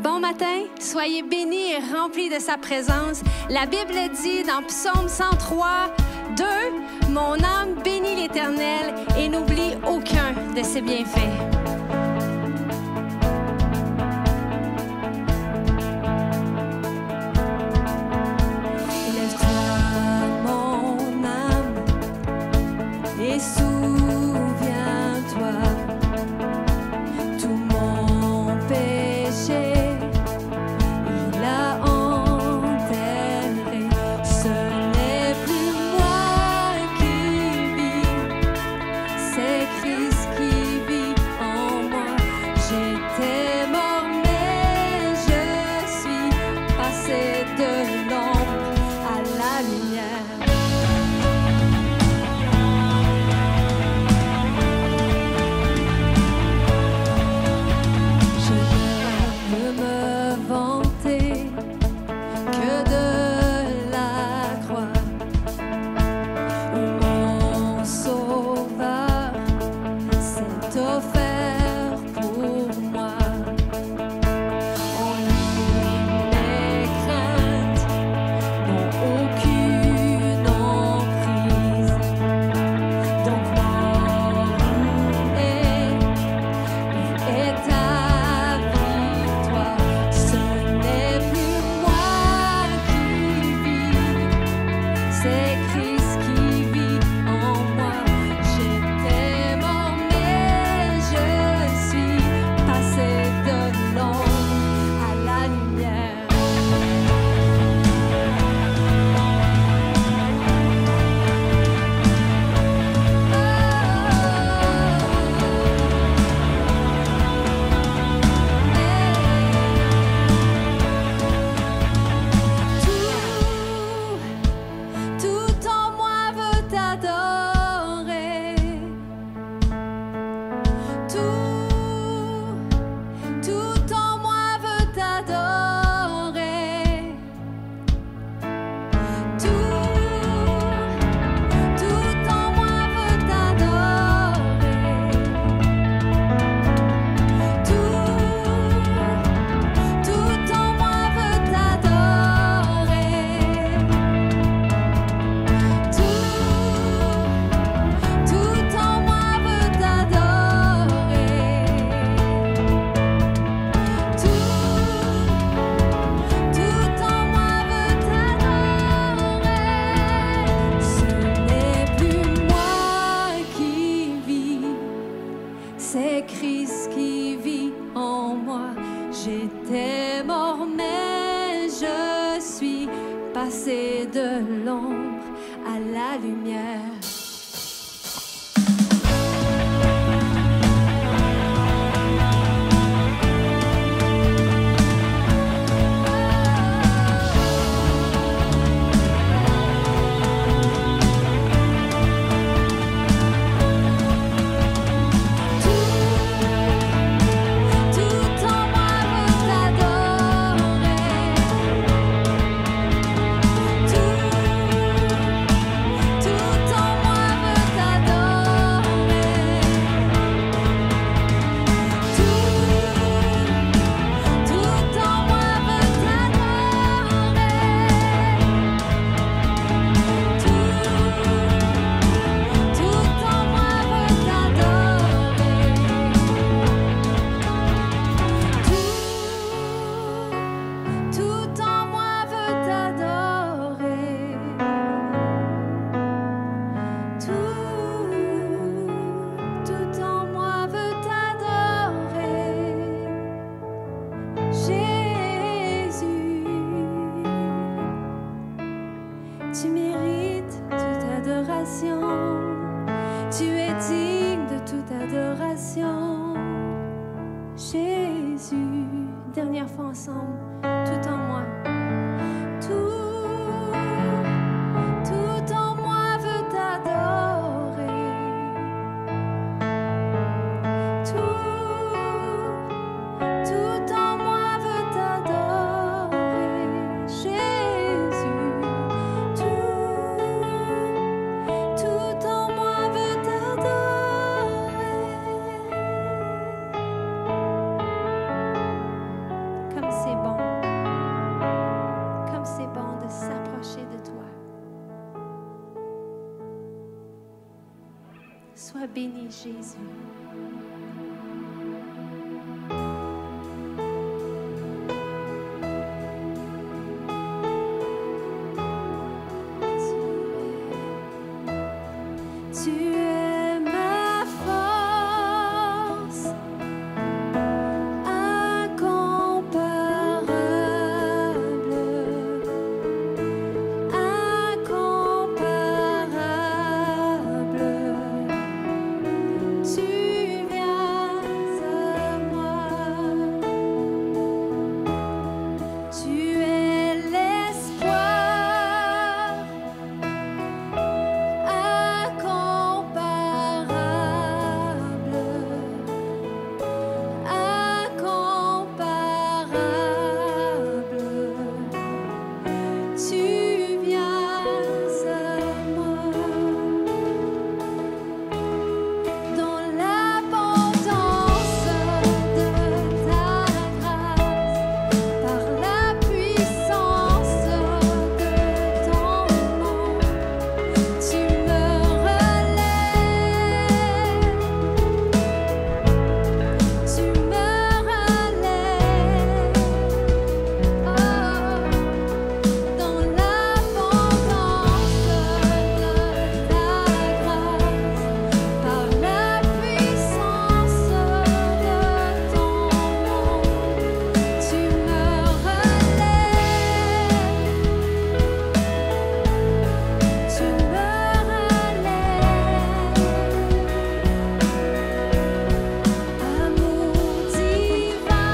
Bon matin, soyez bénis et remplis de sa présence. La Bible dit dans Psaume 103, 2, « Mon âme bénit l'Éternel et n'oublie aucun de ses bienfaits. » Et souviens-toi, tout mon péché, il a enterré. Ce n'est plus moi qui vis, c'est Christ qui vit en moi. J'étais mort, mais je suis passé de l'ombre à la lumière. Passer de l'ombre à la lumière. Tu mérites toute adoration, tu es digne de toute adoration. Jésus, dernière fois ensemble, tout en moi. Tout en moi veut t'adorer. Tout en moi veut t'adorer. Jésus, tout en moi veut t'adorer. Comme béni, Jésus. Tu es ma force, incomparable, incomparable. Tu viens à moi. Tu es l'espoir, incomparable, incomparable. Tu viens à moi. Dans l'abondance de ta grâce, par la puissance de ton nom, tu me relèves, tu me relèves. Oh, dans l'abondance de ta grâce, par la puissance de ton nom, tu me relèves, tu me relèves. Amour divin,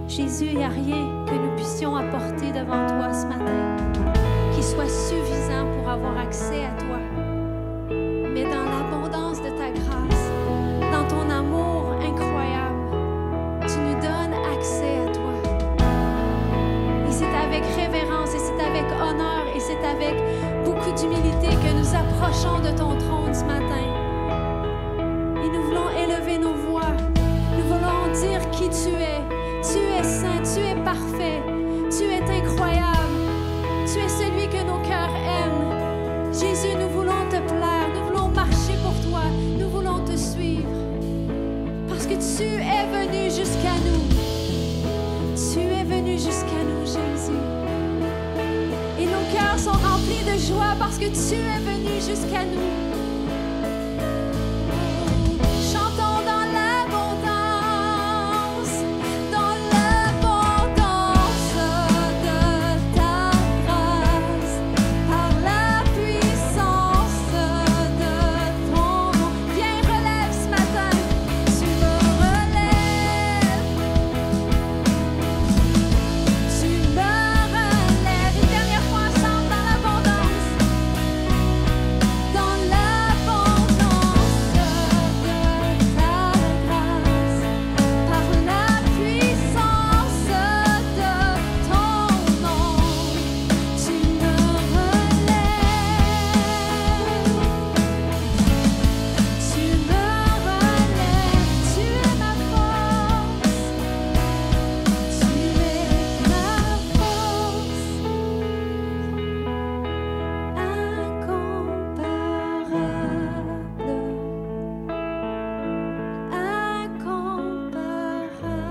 Jésus, il n'y a rien que nous puissions apporter devant toi ce matin qui soit suffisant pour avoir accès à toi. Mais dans l'abondance de ta grâce, dans ton amour incroyable, tu nous donnes accès à toi. honneur et c'est avec beaucoup d'humilité que nous approchons de ton trône ce matin. Et nous voulons élever nos voix. Nous voulons dire qui tu es. Tu es saint, tu es parfait, tu es incroyable. Tu es celui que nos cœurs aiment. Jésus, nous voulons te plaire, nous voulons marcher pour toi, nous voulons te suivre. Parce que tu es venu jusqu'à nous. Tu es venu jusqu'à nous, Jésus. Et nos cœurs sont remplis de joie parce que tu es venu jusqu'à nous. Chantons dans l'abondance de ta grâce, par la puissance de ton nom. Viens, relève ce matin, tu me relèves. Tu me relèves. Une dernière fois ensemble dans l'abondance. Dans l'abondance de ta grâce, par la puissance de ton nom, tu me relèves. Tu me relèves, tu es ma force. Tu es ma force incomparable, incomparable.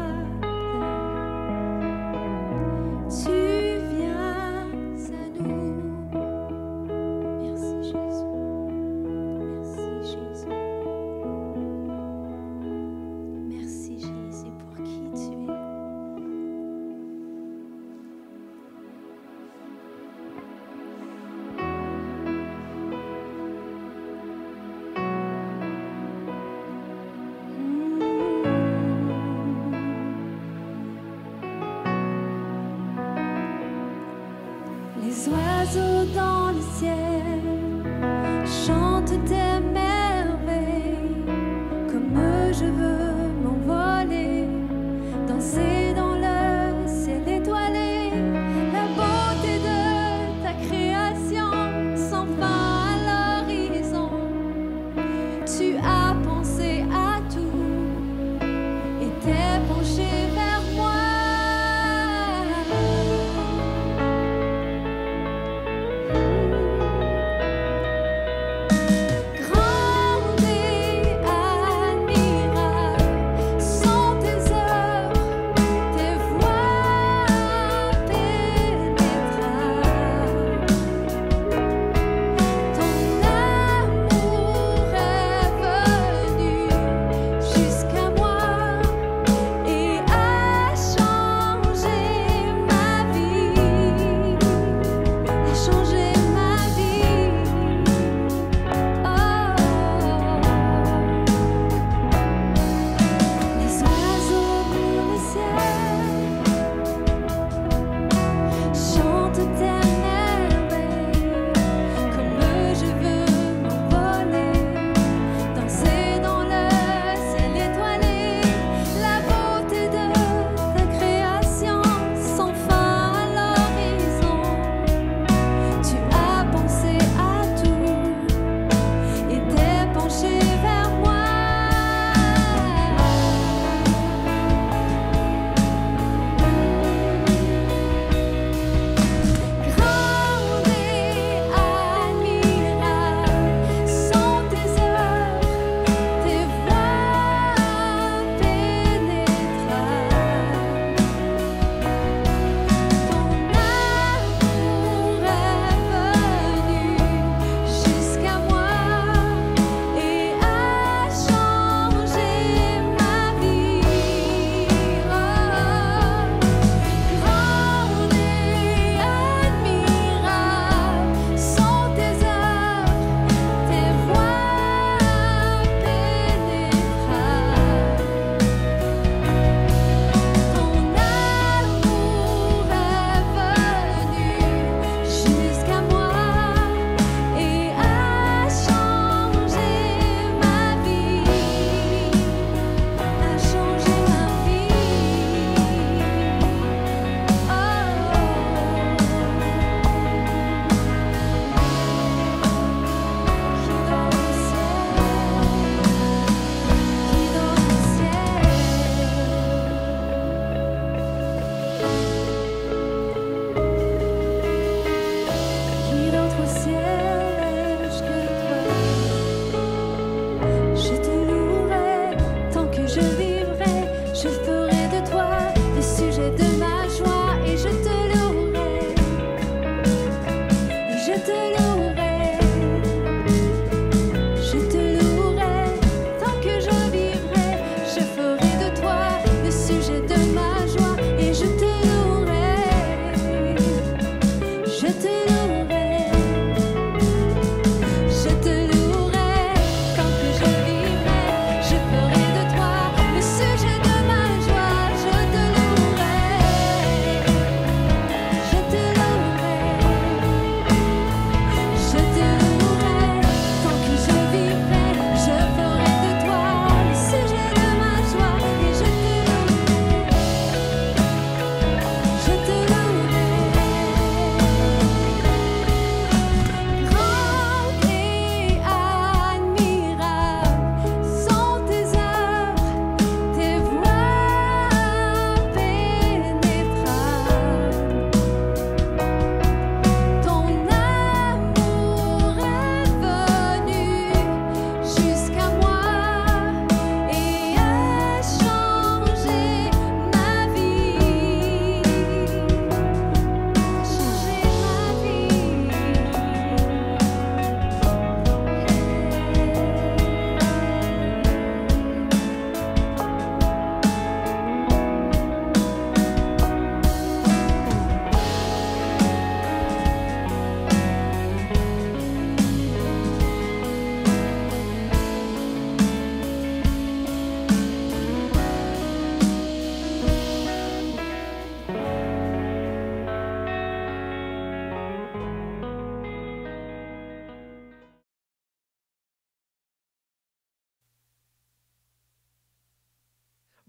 Tu viens à nous. Merci Jésus. Merci Jésus. Merci Jésus pour qui tu es. Les oiseaux dans le ciel chantent tes merveilles, comme je veux m'envoler, danser dans le ciel étoilé. La beauté de ta création sans fin à l'horizon. Tu as pensé à tout et t'es penché vers moi.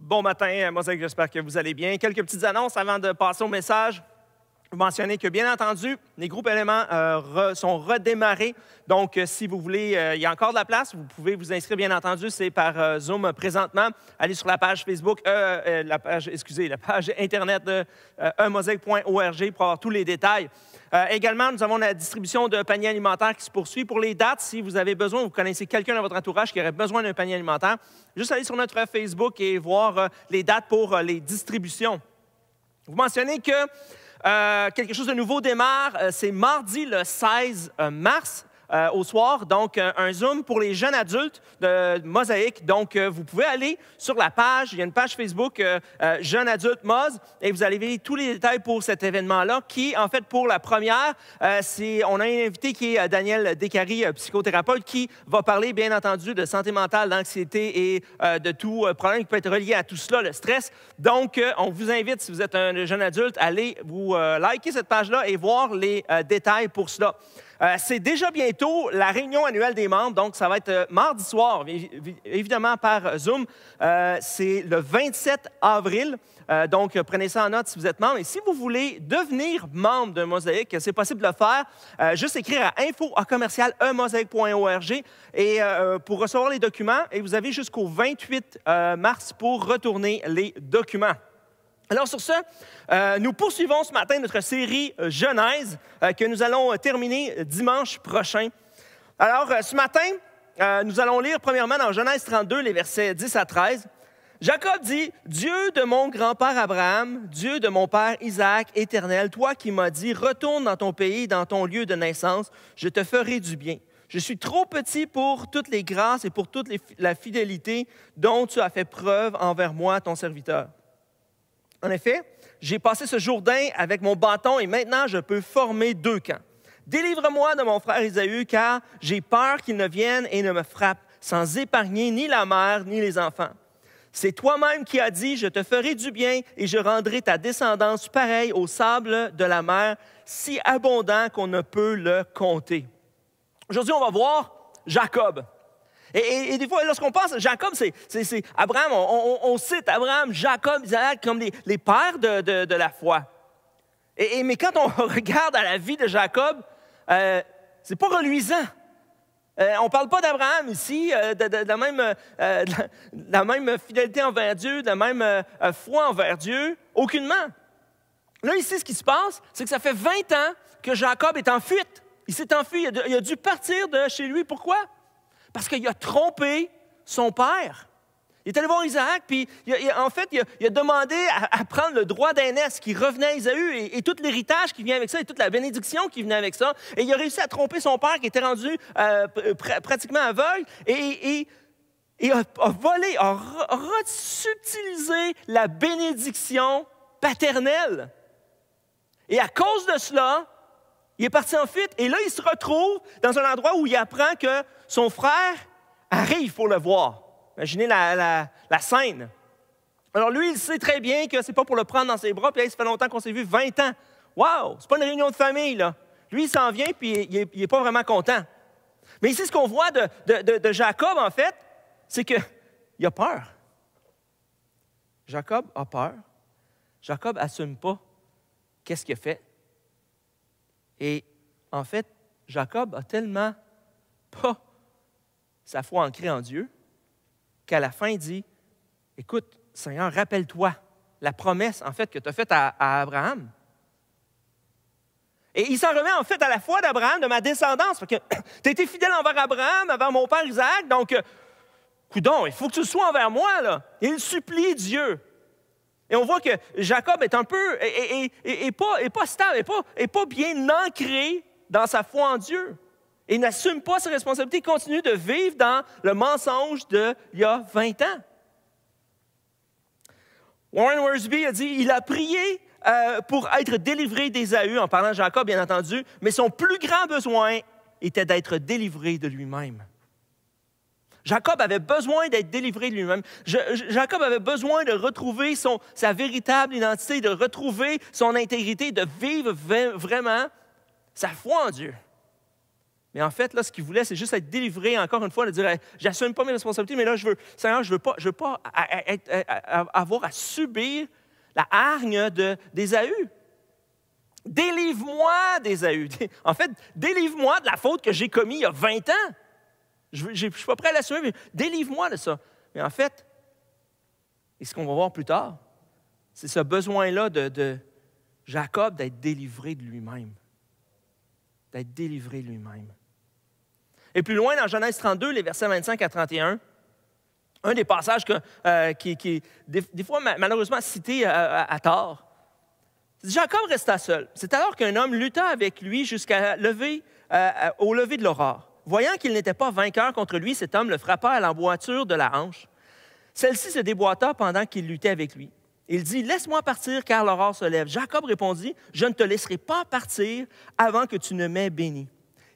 Bon matin, Mosaïque, j'espère que vous allez bien. Quelques petites annonces avant de passer au message. Vous mentionnez que, bien entendu, les groupes éléments sont redémarrés. Donc, si vous voulez, il y a encore de la place. Vous pouvez vous inscrire, bien entendu, c'est par Zoom présentement. Allez sur la page Facebook, la page Internet de mosaïque.org pour avoir tous les détails. Également, nous avons la distribution de paniers alimentaires qui se poursuit. Pour les dates, si vous avez besoin, vous connaissez quelqu'un dans votre entourage qui aurait besoin d'un panier alimentaire, juste aller sur notre Facebook et voir les dates pour les distributions. Vous mentionnez que quelque chose de nouveau démarre, c'est mardi le 16 mars au soir, donc un Zoom pour les jeunes adultes de Mosaïque. Donc, vous pouvez aller sur la page, il y a une page Facebook Jeunes adultes Moz, et vous allez voir tous les détails pour cet événement-là, qui, en fait, pour la première, on a un invité qui est Daniel Descaries, psychothérapeute, qui va parler, bien entendu, de santé mentale, d'anxiété et de tout problème qui peut être relié à tout cela, le stress. Donc, on vous invite, si vous êtes un jeune adulte, à aller vous liker cette page-là et voir les détails pour cela. C'est déjà bientôt la réunion annuelle des membres, donc ça va être mardi soir, évidemment par Zoom. C'est le 27 avril, donc prenez ça en note si vous êtes membre. Et si vous voulez devenir membre de Mosaïque, c'est possible de le faire. Juste écrire à info@mosaïque.org et pour recevoir les documents. Et vous avez jusqu'au 28 mars pour retourner les documents. Alors, sur ce, nous poursuivons ce matin notre série Genèse que nous allons terminer dimanche prochain. Alors, ce matin, nous allons lire premièrement dans Genèse 32, les versets 10 à 13. Jacob dit, « Dieu de mon grand-père Abraham, Dieu de mon père Isaac, Éternel, toi qui m'as dit, retourne dans ton pays, dans ton lieu de naissance, je te ferai du bien. Je suis trop petit pour toutes les grâces et pour toute la fidélité dont tu as fait preuve envers moi, ton serviteur. En effet, j'ai passé ce Jourdain avec mon bâton et maintenant je peux former 2 camps. Délivre-moi de mon frère Ésaü, car j'ai peur qu'il ne vienne et ne me frappe, sans épargner ni la mère ni les enfants. C'est toi-même qui as dit, je te ferai du bien et je rendrai ta descendance pareille au sable de la mer, si abondant qu'on ne peut le compter. » Aujourd'hui, on va voir Jacob. Et des fois, lorsqu'on pense, Jacob, c'est Abraham, on cite Abraham, Jacob, Isaac comme les pères de la foi. Mais quand on regarde à la vie de Jacob, c'est pas reluisant. On ne parle pas d'Abraham ici, de la même fidélité envers Dieu, de la même foi envers Dieu, aucunement. Là, ici, ce qui se passe, c'est que ça fait 20 ans que Jacob est en fuite. Il s'est enfui, il a dû partir de chez lui. Pourquoi? Parce qu'il a trompé son père. Il est allé voir Isaac, puis il a demandé à prendre le droit d'aînesse qui revenait à Ésaü et tout l'héritage qui vient avec ça et toute la bénédiction qui venait avec ça. Et il a réussi à tromper son père qui était rendu pratiquement aveugle et a volé, a subtilisé la bénédiction paternelle. Et à cause de cela, il est parti en fuite et là, il se retrouve dans un endroit où il apprend que son frère arrive pour le voir. Imaginez la scène. Alors lui, il sait très bien que ce n'est pas pour le prendre dans ses bras, puis ça fait longtemps qu'on s'est vu, 20 ans. Wow! C'est pas une réunion de famille, là. Lui, il s'en vient, puis il n'est pas vraiment content. Mais ici, ce qu'on voit de Jacob, en fait, c'est qu'il a peur. Jacob a peur. Jacob n'assume pas qu'est-ce qu'il a fait. Et en fait, Jacob a tellement pas sa foi ancrée en Dieu qu'à la fin, il dit, « Écoute, Seigneur, rappelle-toi la promesse, en fait, que tu as faite à Abraham. » Et il s'en remet, en fait, à la foi d'Abraham, de ma descendance. Parce que tu as été fidèle envers Abraham, envers mon père Isaac, donc, coudonc, il faut que tu le sois envers moi, là. Et il supplie Dieu. Et on voit que Jacob est un peu, est pas stable, est pas bien ancré dans sa foi en Dieu. Et n'assume pas ses responsabilités, il continue de vivre dans le mensonge d'il y a 20 ans. Warren Wiersbe a dit, il a prié pour être délivré d'Ésaü, en parlant de Jacob, bien entendu, mais son plus grand besoin était d'être délivré de lui-même. Jacob avait besoin d'être délivré de lui-même. Jacob avait besoin de retrouver sa véritable identité, de retrouver son intégrité, de vivre vraiment sa foi en Dieu. Mais en fait, là, ce qu'il voulait, c'est juste être délivré, encore une fois, de dire hey, « J'assume pas mes responsabilités, mais là, Seigneur, je veux pas avoir à subir la hargne d'Ésaü. Délivre-moi d'Ésaü. En fait, délivre-moi de la faute que j'ai commise il y a 20 ans. Je ne suis pas prêt à l'assumer, mais délivre-moi de ça. » Mais en fait, et ce qu'on va voir plus tard, c'est ce besoin-là de Jacob d'être délivré de lui-même. D'être délivré de lui-même. Et plus loin, dans Genèse 32, les versets 25 à 31, un des passages qui est des fois malheureusement cité à tort, c'est Jacob resta seul. C'est alors qu'un homme lutta avec lui jusqu'au lever de l'aurore. Voyant qu'il n'était pas vainqueur contre lui, cet homme le frappa à l'emboîture de la hanche. Celle-ci se déboîta pendant qu'il luttait avec lui. Il dit, « Laisse-moi partir, car l'aurore se lève. » Jacob répondit, « Je ne te laisserai pas partir avant que tu ne m'aies béni. »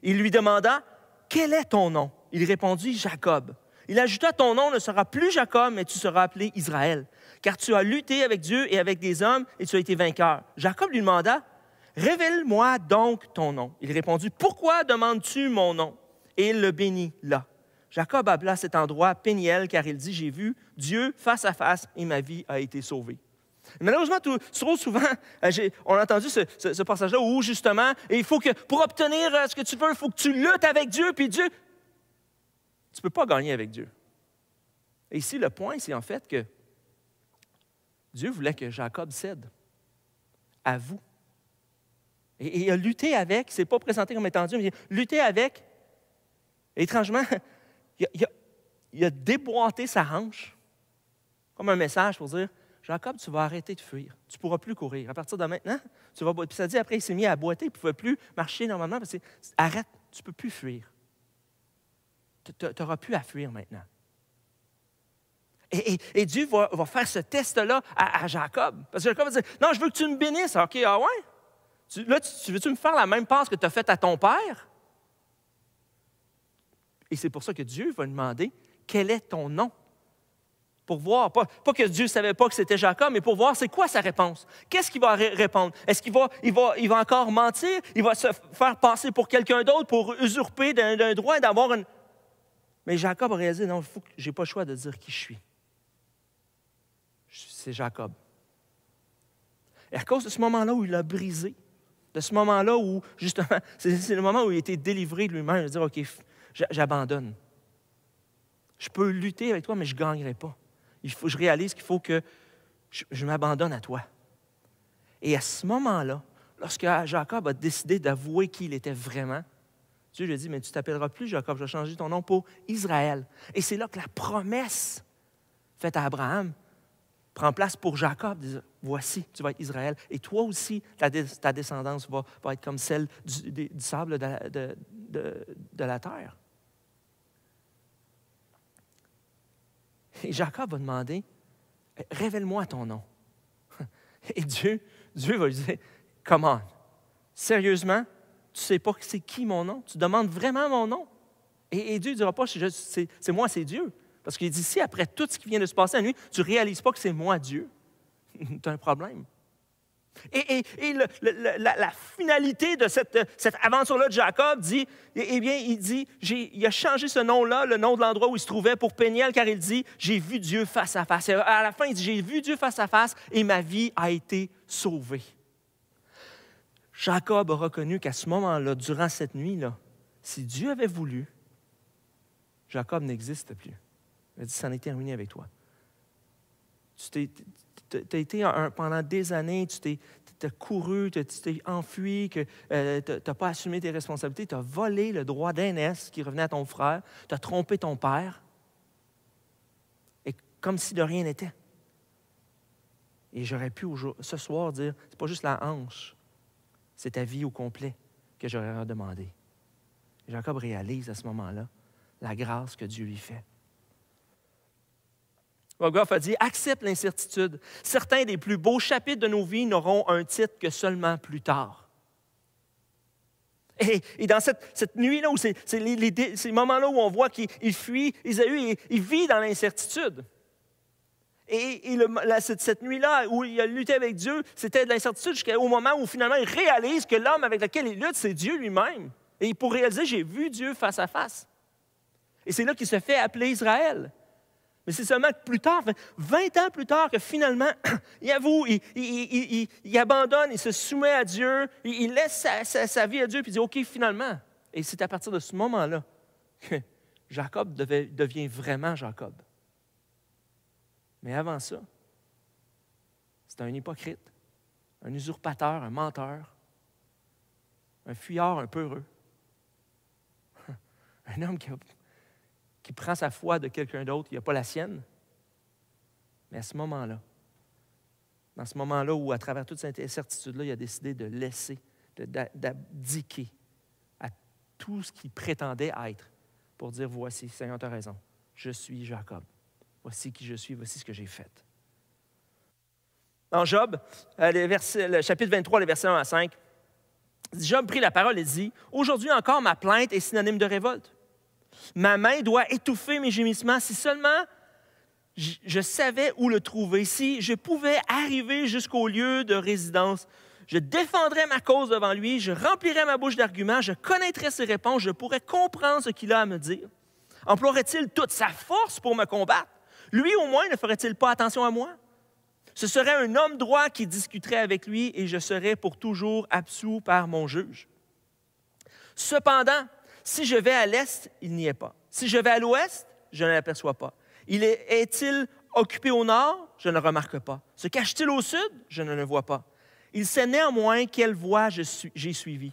Il lui demanda, « Quel est ton nom? » Il répondit, « Jacob. » Il ajouta, « Ton nom ne sera plus Jacob, mais tu seras appelé Israël, car tu as lutté avec Dieu et avec des hommes, et tu as été vainqueur. » Jacob lui demanda, « Révèle-moi donc ton nom. » Il répondit, « Pourquoi demandes-tu mon nom? » Et il le bénit là. Jacob appela cet endroit Péniel, car il dit, « J'ai vu Dieu face à face, et ma vie a été sauvée. » Malheureusement, trop souvent, on a entendu ce passage-là où, justement, il faut que, pour obtenir ce que tu veux, il faut que tu luttes avec Dieu, puis Dieu, tu ne peux pas gagner avec Dieu. Et ici, le point, c'est en fait que Dieu voulait que Jacob cède à vous. Et il a lutté avec, il ne s'est pas présenté comme étant Dieu, mais il a lutté avec, et étrangement, il a déboîté sa hanche, comme un message pour dire, Jacob, tu vas arrêter de fuir. Tu ne pourras plus courir. À partir de maintenant, tu vas. Puis ça dit, après, il s'est mis à boiter, il ne pouvait plus marcher normalement. Parce que, arrête, tu ne peux plus fuir. Tu n'auras plus à fuir maintenant. Et Dieu va faire ce test-là à Jacob. Parce que Jacob va dire, non, je veux que tu me bénisses. OK, ah ouais? Tu veux-tu me faire la même passe que tu as faite à ton père? Et c'est pour ça que Dieu va lui demander, quel est ton nom? Pour voir, pas que Dieu ne savait pas que c'était Jacob, mais pour voir c'est quoi sa réponse. Qu'est-ce qu'il va répondre? Est-ce qu'il va encore mentir? Il va se faire passer pour quelqu'un d'autre pour usurper d'un droit et d'avoir une... Mais Jacob a réalisé, non, je n'ai pas le choix de dire qui je suis. C'est Jacob. Et à cause de ce moment-là où il a brisé, de ce moment-là où, justement, c'est le moment où il a été délivré de lui-même, il va dire, OK, j'abandonne. Je peux lutter avec toi, mais je ne gagnerai pas. Je réalise qu'il faut que je m'abandonne à toi. Et à ce moment-là, lorsque Jacob a décidé d'avouer qui il était vraiment, Dieu lui a dit, mais tu ne t'appelleras plus Jacob, je vais changer ton nom pour Israël. Et c'est là que la promesse faite à Abraham prend place pour Jacob. Voici, tu vas être Israël. Et toi aussi, ta descendance va être comme celle du sable de la terre. Et Jacob va demander, révèle-moi ton nom. Et Dieu va lui dire, comment? Sérieusement, tu ne sais pas c'est qui mon nom? Tu demandes vraiment mon nom? Et Dieu ne dira pas, c'est moi, c'est Dieu. Parce qu'il dit, si après tout ce qui vient de se passer à nuit, tu ne réalises pas que c'est moi, Dieu, tu as un problème. Et la finalité de cette aventure-là de Jacob dit, eh bien, il a changé ce nom-là, le nom de l'endroit où il se trouvait, pour Péniel, car il dit, j'ai vu Dieu face à face. Et à la fin, il dit, j'ai vu Dieu face à face et ma vie a été sauvée. Jacob a reconnu qu'à ce moment-là, durant cette nuit-là, si Dieu avait voulu, Jacob n'existe plus. Il a dit, c'en est terminé avec toi. Tu as été pendant des années, tu as couru, tu t'es enfui, tu n'as pas assumé tes responsabilités, tu as volé le droit d'aînesse qui revenait à ton frère, tu as trompé ton père, et comme si de rien n'était. Et j'aurais pu ce soir dire, c'est pas juste la hanche, c'est ta vie au complet que j'aurais redemandé. Jacob réalise à ce moment-là la grâce que Dieu lui fait. Goff a dit, accepte l'incertitude. Certains des plus beaux chapitres de nos vies n'auront un titre que seulement plus tard. Et dans cette nuit-là, où c'est ces moments-là où on voit qu'il fuit, Ésaü, il vit dans l'incertitude. Et cette nuit-là où il a lutté avec Dieu, c'était de l'incertitude jusqu'au moment où finalement il réalise que l'homme avec lequel il lutte, c'est Dieu lui-même. Et pour réaliser, j'ai vu Dieu face à face. Et c'est là qu'il se fait appeler Israël. Mais c'est seulement que plus tard, 20 ans plus tard, que finalement, il avoue, il abandonne, il se soumet à Dieu, il laisse sa vie à Dieu, puis il dit, OK, finalement. Et c'est à partir de ce moment-là que Jacob devient vraiment Jacob. Mais avant ça, c'était un hypocrite, un usurpateur, un menteur, un fuyard, un peureux. Un homme qui prend sa foi de quelqu'un d'autre, il n'a pas la sienne. Mais à ce moment-là, dans ce moment-là où, à travers toute cette incertitude-là, il a décidé de laisser, d'abdiquer à tout ce qu'il prétendait être pour dire, voici, Seigneur, tu as raison, je suis Jacob. Voici qui je suis, voici ce que j'ai fait. Dans Job, le chapitre 23, les versets 1 à 5, Job prit la parole et dit, « Aujourd'hui encore, ma plainte est synonyme de révolte. Ma main doit étouffer mes gémissements. Si seulement je savais où le trouver, si je pouvais arriver jusqu'au lieu de résidence, je défendrais ma cause devant lui, je remplirais ma bouche d'arguments, je connaîtrais ses réponses, je pourrais comprendre ce qu'il a à me dire. Emploierait-il toute sa force pour me combattre? Lui, au moins, ne ferait-il pas attention à moi? Ce serait un homme droit qui discuterait avec lui et je serais pour toujours absous par mon juge. Cependant, si je vais à l'est, il n'y est pas. Si je vais à l'ouest, je ne l'aperçois pas. Est-il occupé au nord? Je ne le remarque pas. Se cache-t-il au sud? Je ne le vois pas. Il sait néanmoins quelle voie j'ai suivi.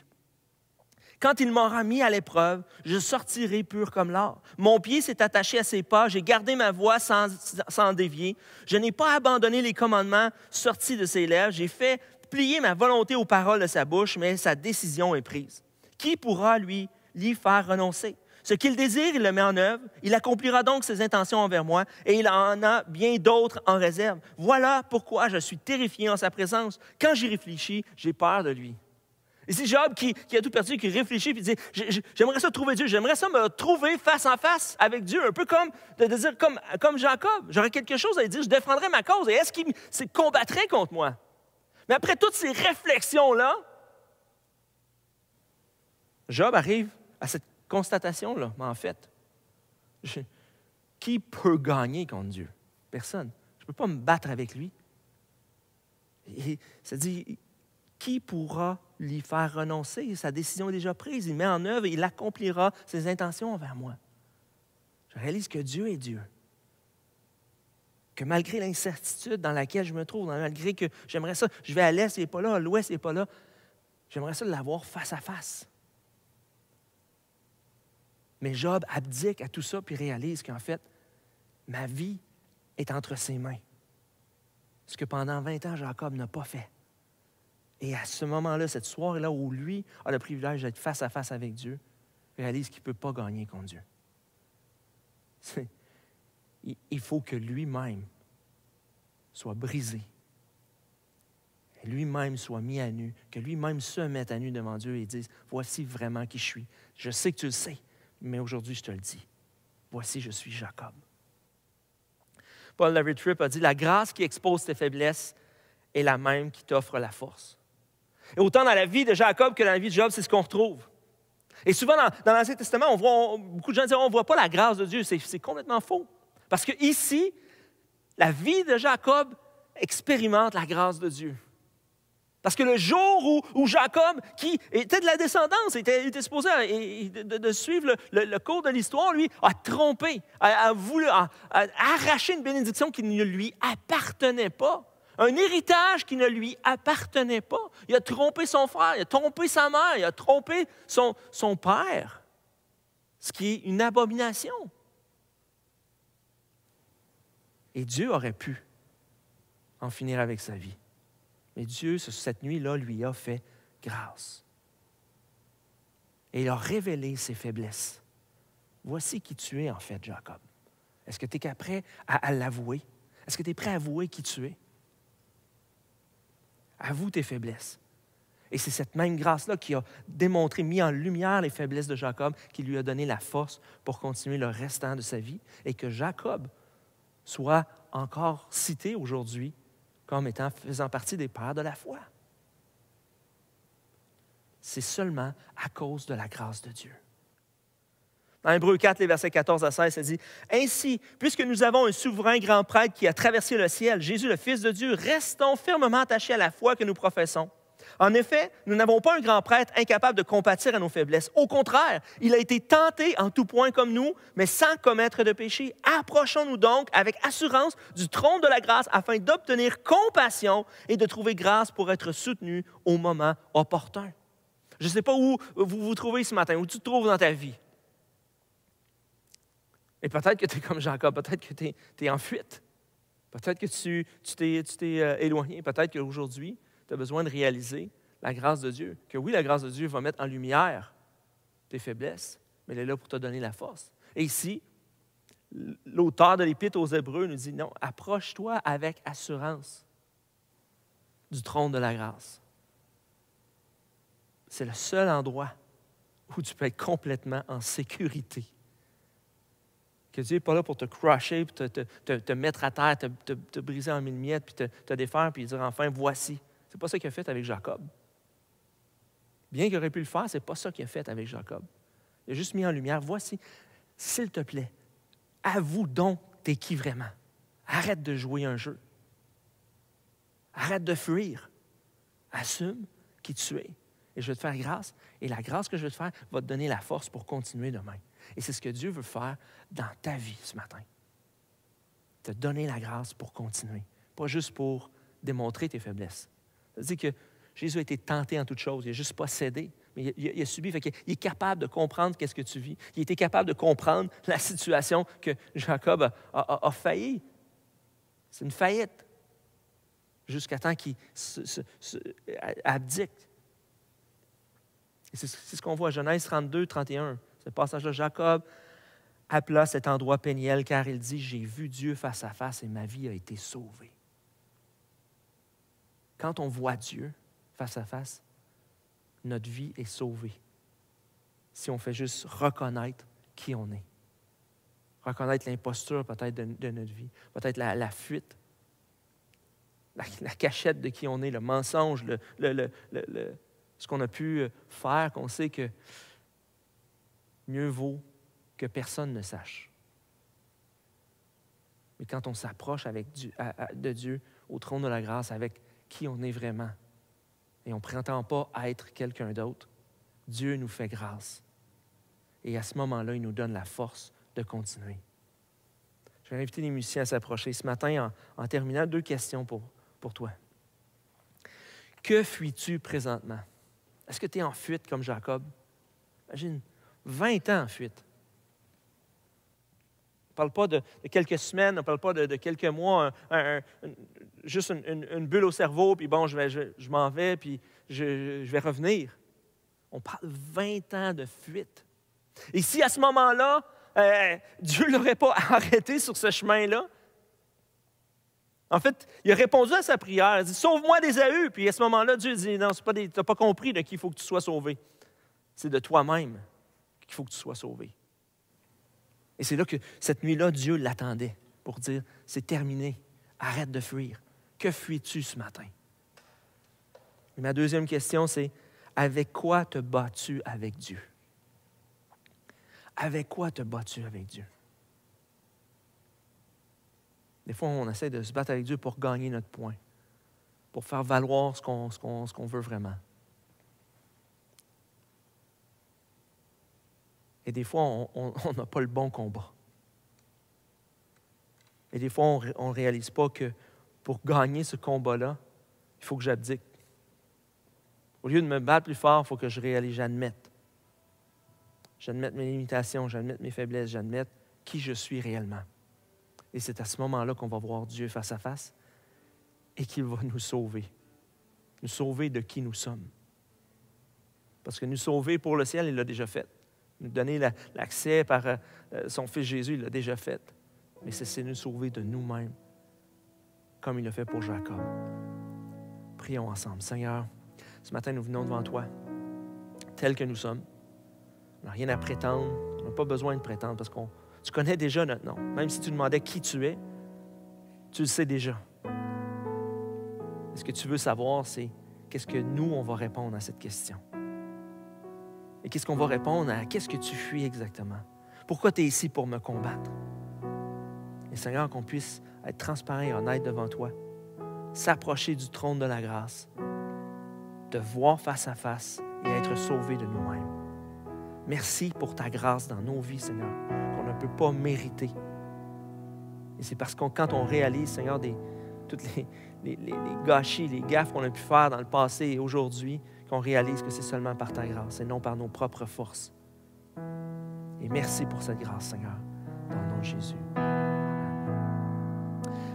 Quand il m'aura mis à l'épreuve, je sortirai pur comme l'or. Mon pied s'est attaché à ses pas, j'ai gardé ma voie sans dévier. Je n'ai pas abandonné les commandements sortis de ses lèvres. J'ai fait plier ma volonté aux paroles de sa bouche, mais sa décision est prise. Qui pourra lui faire renoncer? Ce qu'il désire, il le met en œuvre. Il accomplira donc ses intentions envers moi, et il en a bien d'autres en réserve. Voilà pourquoi je suis terrifié en sa présence. Quand j'y réfléchis, j'ai peur de lui. Et c'est Job qui a tout perdu, qui réfléchit et dit « J'aimerais ça trouver Dieu, j'aimerais ça me trouver face en face avec Dieu, un peu comme de dire comme Jacob. J'aurais quelque chose à lui dire, je défendrais ma cause. Et est-ce qu'il combattrait contre moi? » Mais après toutes ces réflexions-là, Job arrive à cette constatation-là, en fait. Qui peut gagner contre Dieu? Personne. Je ne peux pas me battre avec lui. Et ça dit, qui pourra lui faire renoncer? Sa décision est déjà prise. Il met en œuvre et il accomplira ses intentions envers moi. Je réalise que Dieu est Dieu. Que malgré l'incertitude dans laquelle je me trouve, malgré que j'aimerais ça, je vais à l'est, il n'est pas là, à l'ouest, il n'est pas là, j'aimerais ça l'avoir face à face. Mais Job abdique à tout ça puis réalise qu'en fait, ma vie est entre ses mains. Ce que pendant 20 ans, Jacob n'a pas fait. Et à ce moment-là, cette soirée-là où lui a le privilège d'être face à face avec Dieu, réalise qu'il ne peut pas gagner contre Dieu. Il faut que lui-même soit brisé. Et lui-même soit mis à nu, que lui-même se mette à nu devant Dieu et dise, voici vraiment qui je suis. Je sais que tu le sais, mais aujourd'hui je te le dis. Voici, je suis Jacob. Paul Larry Tripp a dit, la grâce qui expose tes faiblesses est la même qui t'offre la force. Et autant dans la vie de Jacob que dans la vie de Job, c'est ce qu'on retrouve. Et souvent, dans l'Ancien Testament, beaucoup de gens disent on ne voit pas la grâce de Dieu. C'est complètement faux. Parce que ici, la vie de Jacob expérimente la grâce de Dieu. Parce que le jour où Jacob, qui était de la descendance, était supposé de suivre le cours de l'histoire, lui, a trompé, a voulu arracher une bénédiction qui ne lui appartenait pas. Un héritage qui ne lui appartenait pas. Il a trompé son frère, il a trompé sa mère, il a trompé son père, ce qui est une abomination. Et Dieu aurait pu en finir avec sa vie. Mais Dieu, cette nuit-là, lui a fait grâce. Et il a révélé ses faiblesses. Voici qui tu es, en fait, Jacob. Est-ce que tu es prêt à l'avouer? Est-ce que tu es prêt à avouer qui tu es? Avoue tes faiblesses. Et c'est cette même grâce-là qui a démontré, mis en lumière les faiblesses de Jacob, qui lui a donné la force pour continuer le restant de sa vie et que Jacob soit encore cité aujourd'hui comme faisant partie des pères de la foi. c'est seulement à cause de la grâce de Dieu. Dans Hébreux 4, les versets 14 à 16, ça dit « Ainsi, puisque nous avons un souverain grand prêtre qui a traversé le ciel, Jésus, le Fils de Dieu, restons fermement attachés à la foi que nous professons. En effet, nous n'avons pas un grand prêtre incapable de compatir à nos faiblesses. Au contraire, il a été tenté en tout point comme nous, mais sans commettre de péché. Approchons-nous donc avec assurance du trône de la grâce afin d'obtenir compassion et de trouver grâce pour être soutenus au moment opportun. » Je ne sais pas où vous vous trouvez ce matin, où tu te trouves dans ta vie. Et peut-être que tu es comme Jacob, peut-être que tu es en fuite. Peut-être que tu t'es éloigné. Peut-être qu'aujourd'hui, tu as besoin de réaliser la grâce de Dieu. Que oui, la grâce de Dieu va mettre en lumière tes faiblesses, mais elle est là pour te donner la force. Et ici, l'auteur de l'Épître aux Hébreux nous dit, non, approche-toi avec assurance du trône de la grâce. C'est le seul endroit où tu peux être complètement en sécurité. Que Dieu n'est pas là pour te crusher, pour te mettre à terre, te briser en mille miettes, puis te défaire, puis dire enfin, voici. Ce n'est pas ça qu'il a fait avec Jacob. Bien qu'il aurait pu le faire, ce n'est pas ça qu'il a fait avec Jacob. Il a juste mis en lumière, voici, s'il te plaît, avoue donc t'es qui vraiment. Arrête de jouer un jeu. Arrête de fuir. Assume qui tu es. Et je vais te faire grâce. Et la grâce que je vais te faire va te donner la force pour continuer demain. Et c'est ce que Dieu veut faire dans ta vie ce matin. Te donner la grâce pour continuer. Pas juste pour démontrer tes faiblesses. Ça veut dire que Jésus a été tenté en toutes choses. Il n'a juste pas cédé, mais il a subi. Fait qu'il est capable de comprendre qu'est-ce que tu vis. Il était capable de comprendre la situation que Jacob a failli. C'est une faillite. Jusqu'à temps qu'il abdique. Et c'est ce qu'on voit à Genèse 32, 31. Ce passage-là, Jacob appela cet endroit Péniel car il dit « J'ai vu Dieu face à face et ma vie a été sauvée. » Quand on voit Dieu face à face, notre vie est sauvée. Si on fait juste reconnaître qui on est. Reconnaître l'imposture peut-être de notre vie. Peut-être la fuite. La cachette de qui on est, le mensonge, ce qu'on a pu faire, qu'on sait que mieux vaut que personne ne sache. Mais quand on s'approche de Dieu, au trône de la grâce, avec qui on est vraiment, et on ne prétend pas être quelqu'un d'autre, Dieu nous fait grâce. Et à ce moment-là, il nous donne la force de continuer. Je vais inviter les musiciens à s'approcher. Ce matin, en terminant, 2 questions pour toi. Que fuis-tu présentement? Est-ce que tu es en fuite comme Jacob? Imagine, 20 ans en fuite. On ne parle pas de quelques semaines, on ne parle pas de quelques mois, juste une bulle au cerveau, puis bon, je m'en vais, puis je vais revenir. On parle de 20 ans de fuite. Et si à ce moment-là, Dieu ne l'aurait pas arrêté sur ce chemin-là, en fait, il a répondu à sa prière. Il a dit « Sauve-moi d'Ésaü ». Puis à ce moment-là, Dieu dit « Non, tu n'as pas compris de qui il faut que tu sois sauvé. C'est de toi-même qu'il faut que tu sois sauvé. » Et c'est là que cette nuit-là, Dieu l'attendait pour dire « C'est terminé, arrête de fuir. Que fuis-tu ce matin? » Et ma deuxième question, c'est « Avec quoi te bats-tu avec Dieu? » Avec quoi te bats-tu avec Dieu? Des fois, on essaie de se battre avec Dieu pour gagner notre point, pour faire valoir ce qu'on veut vraiment. Et des fois, on n'a pas le bon combat. Et des fois, on ne réalise pas que pour gagner ce combat-là, il faut que j'abdique. Au lieu de me battre plus fort, il faut que je réalise, j'admette. J'admette mes limitations, j'admette mes faiblesses, j'admette qui je suis réellement. Et c'est à ce moment-là qu'on va voir Dieu face à face et qu'il va nous sauver. Nous sauver de qui nous sommes. Parce que nous sauver pour le ciel, il l'a déjà fait. Nous donner l'accès par son Fils Jésus, il l'a déjà fait. Mais c'est nous sauver de nous-mêmes, comme il l'a fait pour Jacob. Prions ensemble. Seigneur, ce matin, nous venons devant toi, tels que nous sommes. On n'a rien à prétendre. On n'a pas besoin de prétendre parce que tu connais déjà notre nom. Même si tu demandais qui tu es, tu le sais déjà. Et ce que tu veux savoir, c'est qu'est-ce que nous, on va répondre à cette question. qu'est-ce qu'on va répondre à qu'est-ce que tu fuis exactement? Pourquoi tu es ici pour me combattre? Et Seigneur, qu'on puisse être transparent et honnête devant toi, s'approcher du trône de la grâce, te voir face à face et être sauvé de nous-mêmes. Merci pour ta grâce dans nos vies, Seigneur, qu'on ne peut pas mériter. Et c'est parce que quand on réalise, Seigneur, toutes les gâchis, les gaffes qu'on a pu faire dans le passé et aujourd'hui, qu'on réalise que c'est seulement par ta grâce et non par nos propres forces. Et merci pour cette grâce, Seigneur, dans le nom de Jésus.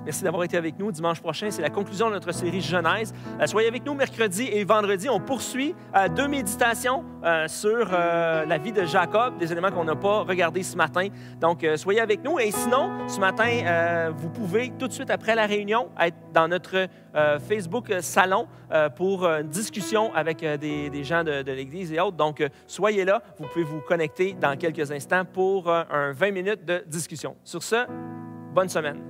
Merci d'avoir été avec nous. Dimanche prochain, c'est la conclusion de notre série Genèse. Soyez avec nous mercredi et vendredi. On poursuit 2 méditations sur la vie de Jacob, des éléments qu'on n'a pas regardés ce matin. Donc, soyez avec nous. Et sinon, ce matin, vous pouvez tout de suite après la réunion être dans notre Facebook Salon pour une discussion avec des gens de l'Église et autres. Donc, soyez là. Vous pouvez vous connecter dans quelques instants pour un 20 minutes de discussion. Sur ce, bonne semaine.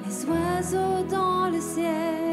Les oiseaux dans le ciel